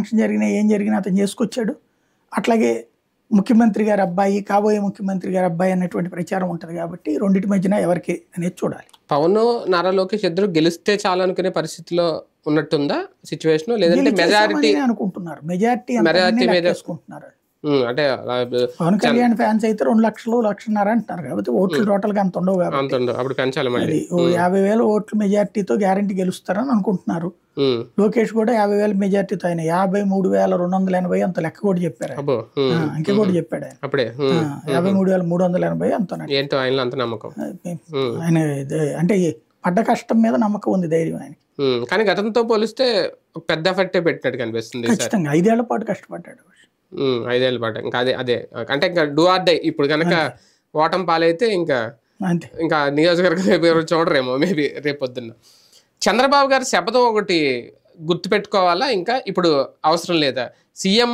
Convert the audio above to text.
Function జరిగినా ఏం జరిగినా అతను చేసుకొచ్చాడు. అట్లాగే ముఖ్యమంత్రి గారి అబ్బాయి, కాబోయే ముఖ్యమంత్రి గారి అబ్బాయి అన్నటువంటి ప్రచారం ఉంటుంది కాబట్టి రెండింటి మధ్యన ఎవరికి అనేది చూడాలి. పవన్, నారా లోకేష్ ఇద్దరు గెలిస్తే చాలు అనుకునే పరిస్థితిలో ఉన్నట్టుందా సిచ్యువేషన్? లేదంటే మెజారిటీ అనుకుంటున్నారు, మెజారిటీ మీద చేసుకుంటున్నారు. అంటే పవన్ కళ్యాణ్ ఫ్యాన్స్ అయితే 2 లక్షలు 1.5 అంటున్నారు కాబట్టి ఓట్లు టోటల్ గా అంత ఉండవు కాబట్టి అప్పుడు పెంచాలి మళ్ళీ. 50,000 ఓట్లు మెజారిటీతో గ్యారంటీ గెలుస్తారని అనుకుంటున్నారు. లోకేష్ కూడా 50,000 మెజారిటీతో ఆయన 53,280 అంత లెక్క కూడా చెప్పారు, ఇంకా కూడా చెప్పాడు ఆయన అప్పుడే 53,380 అంత. ఏంటో ఆయన అంత నమ్మకం ఆయన అంటే పడ్డ కష్టం మీద నమ్మకం ఉంది, ధైర్యం ఆయన. కానీ గతంతో పోలిస్తే పెద్ద ఎఫెక్టే పెట్టినట్టు కనిపిస్తుంది. ఖచ్చితంగా 5 ఏళ్ల పాటు కష్టపడ్డాడు. 5 ఏళ్ల పాటు ఇంకా అదే అంటే ఇంకా డూ ఆర్ డై. ఇప్పుడు కనుక ఓటం పాలైతే ఇంకా నియోజకవర్గం చూడరేమో మేబీ రేపొద్దున్న. చంద్రబాబు గారి శపథం ఒకటి గుర్తుపెట్టుకోవాలా, ఇంకా ఇప్పుడు అవసరం లేదా? సీఎం